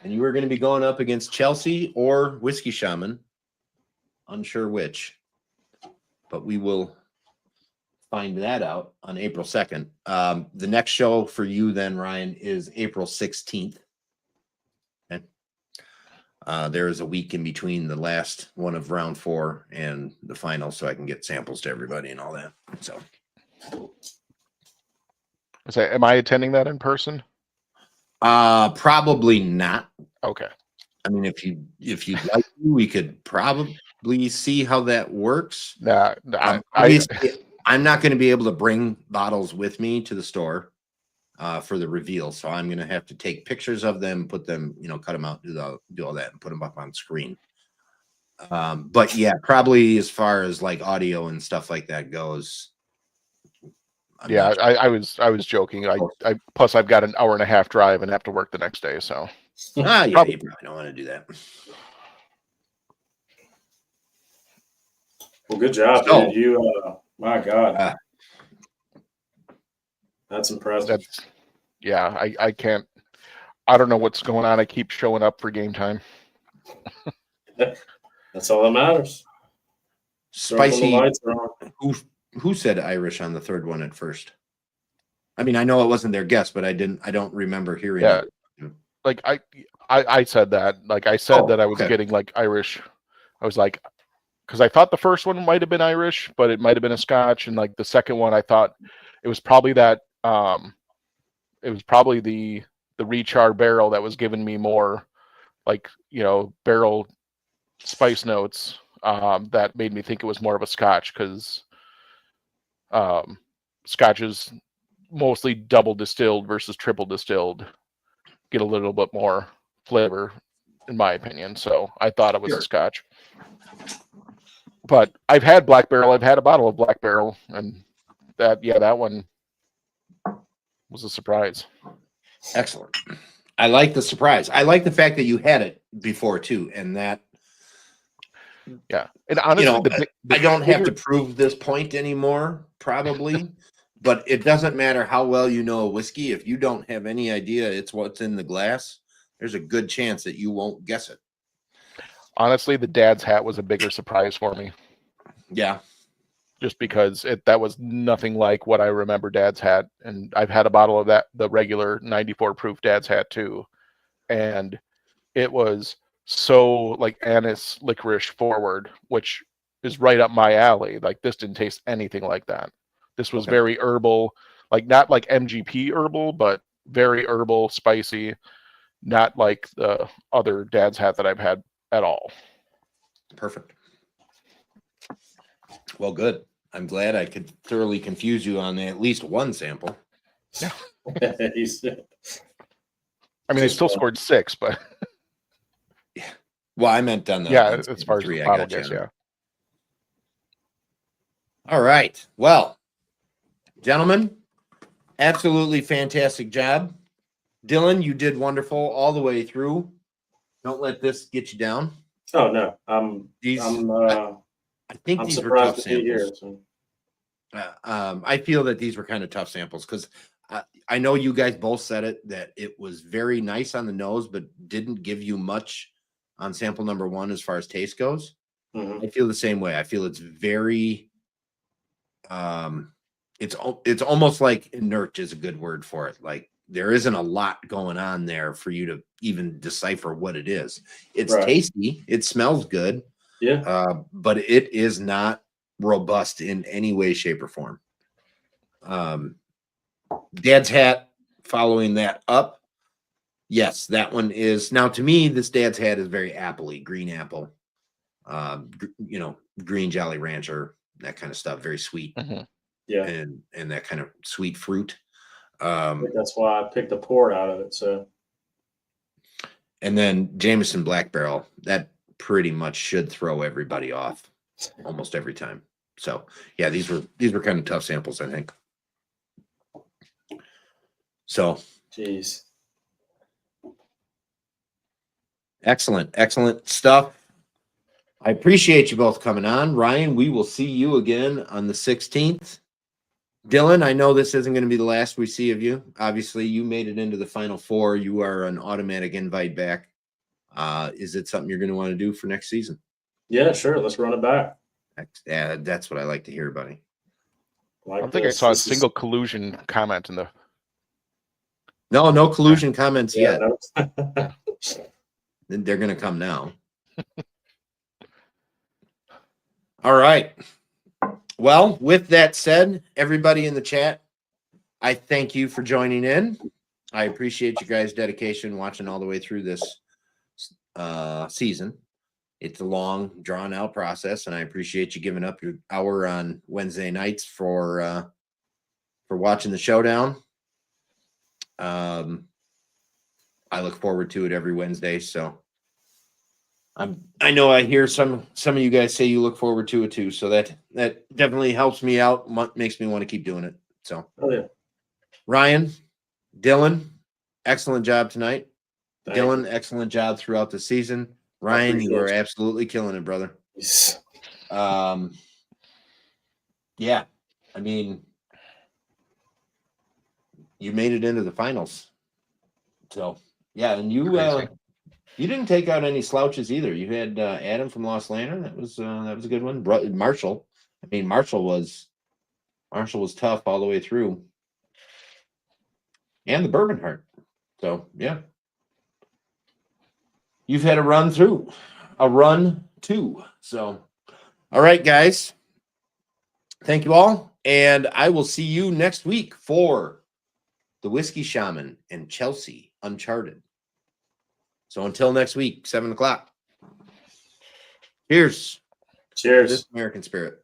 And you are going to be going up against Chelsea or Whiskey Shaman. Unsure which. But we will find that out on April 2nd. The next show for you then, Ryan, is April 16th. Okay. There is a week in between the last one of round 4 and the final, so I can get samples to everybody and all that. So, am I attending that in person? Probably not. Okay. I mean, if you'd like to, we could probably see how that works. I'm not going to be able to bring bottles with me to the store for the reveal, so I'm going to have to take pictures of them, put them, cut them out, do all that, and put them up on screen. But yeah, probably as far as like audio and stuff like that goes. I was joking. I plus I've got an hour and a half drive and have to work the next day, so. You probably don't want to do that. Well, good job, dude. You, my God, that's impressive. I can't. I don't know what's going on. I keep showing up for game time. That's all that matters. Spicy. Who said Irish on the third one at first? I mean, I know it wasn't their guess, but I don't remember hearing it. Like I said that. Like I said that I was getting like Irish. I was like, because I thought the first one might have been Irish, but it might have been a Scotch, and like the second one, I thought it was probably that. It was probably the rechar barrel that was giving me more, like barrel spice notes. That made me think it was more of a Scotch because. Scotches mostly double distilled versus triple distilled get a little bit more flavor in my opinion, so I thought it was a Scotch. But I've had Black Barrel, I've had a bottle of Black Barrel, and that one was a surprise. Excellent. I like the surprise. I like the fact that you had it before too, and that and honestly, I don't have to prove this point anymore, probably, but it doesn't matter how well you know a whiskey. If you don't have any idea it's what's in the glass, there's a good chance that you won't guess it. Honestly, the Dad's hat was a bigger surprise for me. Yeah. Just because that was nothing like what I remember Dad's hat. And I've had a bottle of that, the regular 94 proof Dad's hat too. And it was so like anise licorice forward, which is right up my alley. Like this didn't taste anything like that. This was Okay. very herbal, like not like MGP herbal, but very herbal, spicy, not like the other Dad's Hat that I've had at all. Perfect. Well, good. I'm glad I could thoroughly confuse you on at least one sample. Yeah. He's- I mean, I still scored 6, but Well, I meant on the yeah, on as sample far as 3, the I bottle got you guess, on. yeah. All right. Well, gentlemen, absolutely fantastic job. Dylan, you did wonderful all the way through. Don't let this get you down. Oh no, I'm I think I'm these were surprised tough to be here. samples. So. I feel that these were kind of tough samples because I know you guys both said it, that it was very nice on the nose, but didn't give you much on sample number 1 as far as taste goes. Mhm. I feel the same way. I feel it's very, it's almost like inert is a good word for it. Like there isn't a lot going on there for you to even decipher what it is. It's Right. tasty. It smells good. Yeah. But it is not robust in any way, shape, or form. Dad's Hat following that up. Yes, that one is now to me, this Dad's Hat is very appley, green apple, green Jolly Rancher, that kind of stuff, very sweet. Mhm. Yeah. And that kind of sweet fruit. I think that's why I picked the port out of it. So And then Jameson Black Barrel, that pretty much should throw everybody off almost every time. So yeah, these were kind of tough samples, I think. So jeez. excellent stuff. I appreciate you both coming on. Ryan, we will see you again on the 16th. Dylan, I know this isn't going to be the last we see of you. Obviously, you made it into the final 4. You are an automatic invite back. Is it something you're going to want to do for next season? Yeah, sure. Let's run it back. Yeah, that's what I like to hear, buddy. Like I don't think I this. saw a This is- single collusion comment in the. No collusion comments Yeah, yet. no. They're going to come now. All right. Well, with that said, everybody in the chat, I thank you for joining in. I appreciate you guys' dedication watching all the way through this season. It's a long, drawn-out process, and I appreciate you giving up your hour on Wednesday nights for watching the Showdown. I look forward to it every Wednesday, so I know I hear some of you guys say you look forward to it too, so that definitely helps me out, makes me want to keep doing it. So, Oh yeah. Ryan, Dylan, excellent job tonight. Thank Dylan, you. excellent job throughout the season. Ryan, you are absolutely killing it, brother. Yes. Yeah, I mean, you made it into the finals. So yeah, and you Crazy. you didn't take out any slouches either. You had Adam from Lost Lantern. That was a good one. Marshall. I mean, Marshall was tough all the way through. And the Bourbon Heart. So yeah. You've had a run too. So all right, guys. Thank you all. And I will see you next week for the Whiskey Shaman and Chelsea Uncharted. So until next week, 7:00. Cheers. Cheers. This American spirit.